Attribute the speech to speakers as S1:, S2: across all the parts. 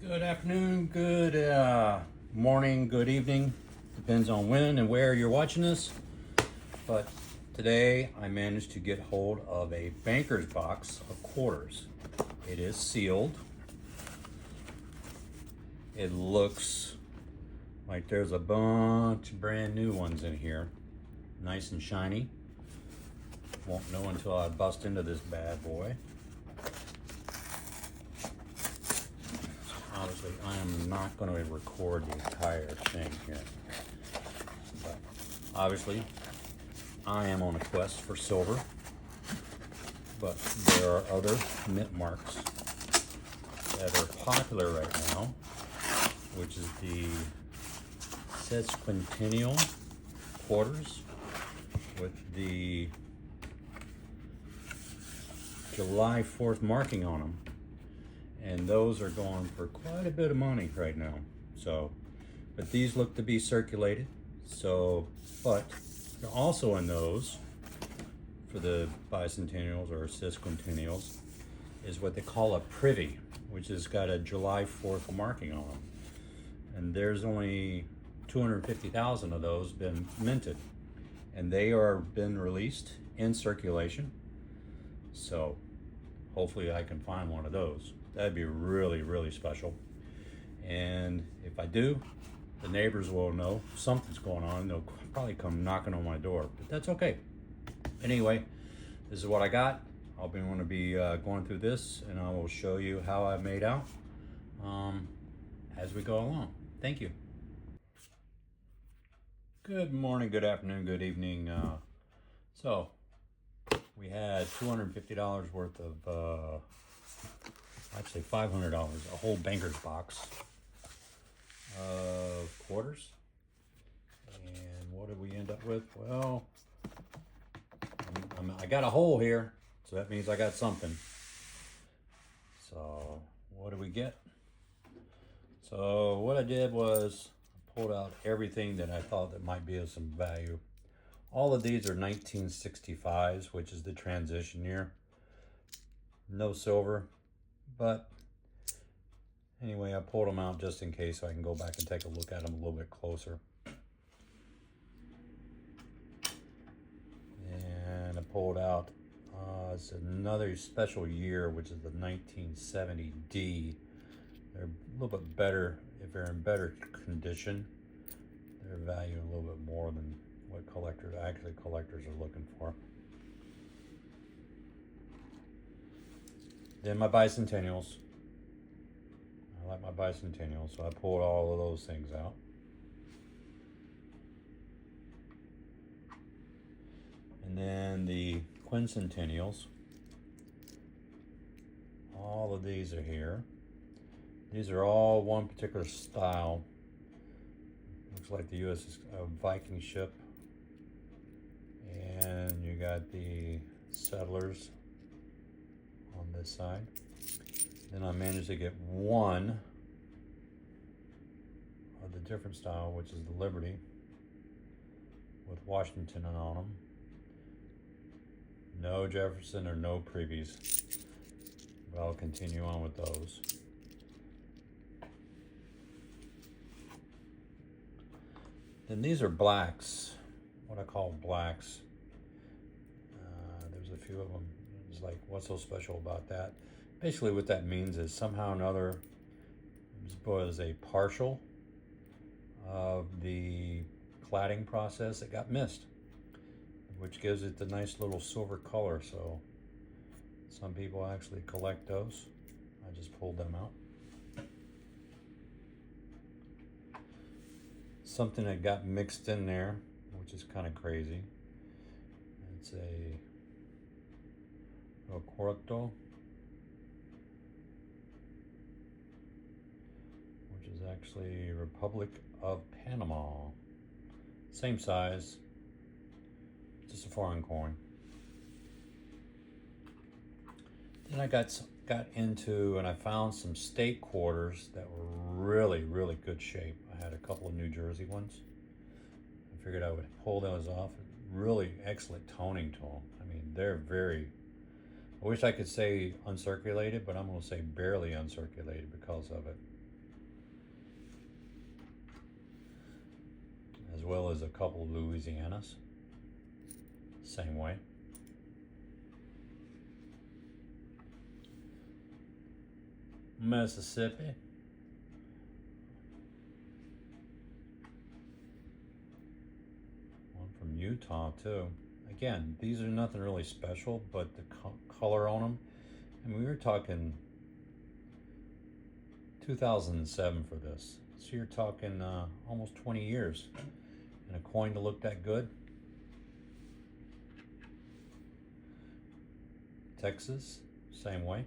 S1: Good afternoon, good morning, good evening. Depends on when and where you're watching this. But today I managed to get hold of a banker's box of quarters. It is sealed. It looks like there's a bunch of brand new ones in here. Nice and shiny. Won't know until I bust into this bad boy. Obviously, I am not going to record the entire thing here. But obviously, I am on a quest for silver. But there are other mint marks that are popular right now, which is the sesquicentennial quarters with the July 4th marking on them. And those are going for quite a bit of money right now. So, but these look to be circulated. So, but also in those, for the bicentennials or sesquicentennials, is what they call a privy, which has got a July 4th marking on them. And there's only 250,000 of those been minted. And they are been released in circulation. So hopefully I can find one of those. That'd be really, really special. And if I do, the neighbors will know something's going on. They'll probably come knocking on my door, but that's okay. Anyway, this is what I got. I'll be going to be going through this, and I will show you how I made out as we go along. Thank you. Good morning, good afternoon, good evening. So we had $250 worth of actually $500, a whole banker's box of quarters. And what did we end up with? Well, I got a hole here, so that means I got something. So what did we get? So what I did was I pulled out everything that I thought that might be of some value. All of these are 1965s, which is the transition year. No silver, but anyway, I pulled them out just in case so I can go back and take a look at them a little bit closer. And I pulled out, it's another special year, which is the 1970D. They're a little bit better, if they're in better condition, they're valued a little bit more than what collectors are looking for. Then my bicentennials. I like my bicentennials, so I pulled all of those things out. And then the quincentennials. All of these are here. These are all one particular style. Looks like the U.S. Viking ship. And you got the settlers on this side. Then I managed to get one of the different style, which is the Liberty, with Washington on them. No Jefferson or no Privies, but I'll continue on with those. Then these are blacks, what I call blacks. There's a few of them. It's like, what's so special about that? Basically what that means is somehow or another this was a partial of the cladding process that got missed, which gives it the nice little silver color. So some people actually collect those. I just pulled them out. Something that got mixed in there, which is kind of crazy. It's a Correcto, which is actually Republic of Panama. Same size, just a foreign coin. Then I got into, and I found some state quarters that were really, really good shape. I had a couple of New Jersey ones. I figured I would pull those off. Really excellent toning to them. I mean, they're very, I wish I could say uncirculated, but I'm going to say barely uncirculated because of it. as well as a couple of Louisianas. Same way. Mississippi. One from Utah too. Again, these are nothing really special, but the color on them. I mean, we were talking 2007 for this. So you're talking almost 20 years. And a coin to look that good. Texas, same way.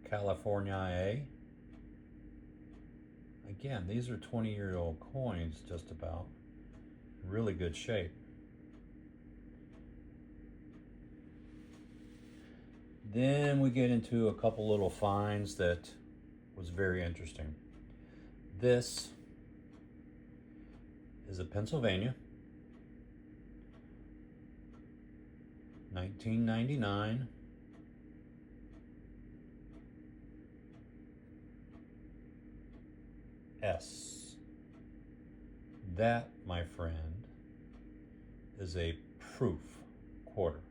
S1: California A. Again, these are 20-year-old coins, just about. Really good shape. Then we get into a couple little finds that was very interesting. This is a Pennsylvania, 1999. S. That, my friend, is a proof quarter.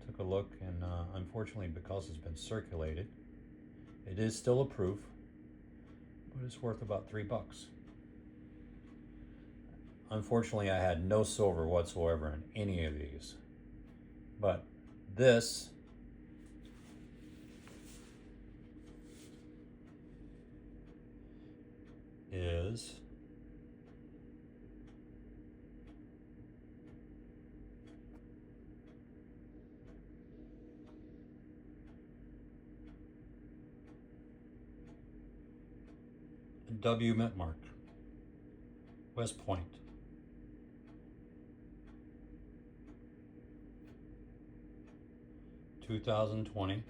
S1: Took a look, and unfortunately, because it's been circulated, it is still a proof, but it's worth about $3. Unfortunately, I had no silver whatsoever in any of these, but this is W Mint Mark, West Point. $2020.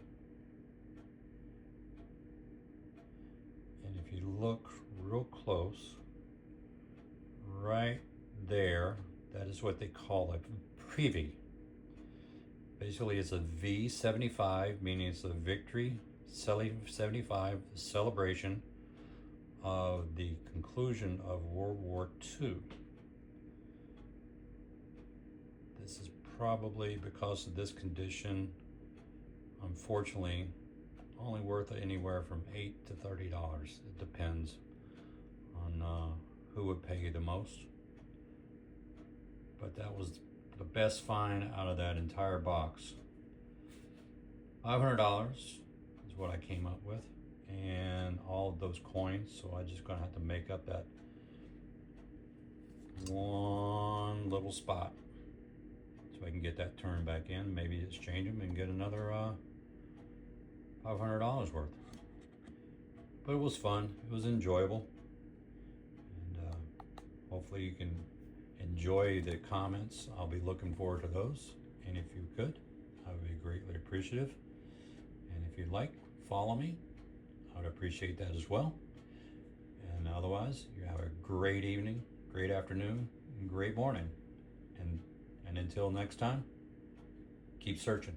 S1: And if you look real close, right there, that is what they call a privy. Basically, it's a V75, meaning it's a victory 75, celebration of the conclusion of World War II. This is probably, because of this condition, unfortunately, only worth anywhere from $8 to $30. It depends on who would pay you the most. But that was the best find out of that entire box. $500 is what I came up with, and all of those coins. So I just gonna have to make up that one little spot so I can get that turned back in. Maybe exchange them and get another $500 worth. But it was fun. It was enjoyable, and hopefully you can enjoy the comments. I'll be looking forward to those, and if you could, I would be greatly appreciative. And if you'd like, follow me. I would appreciate that as well. And otherwise, you have a great evening, great afternoon, and great morning. And until next time, keep searching.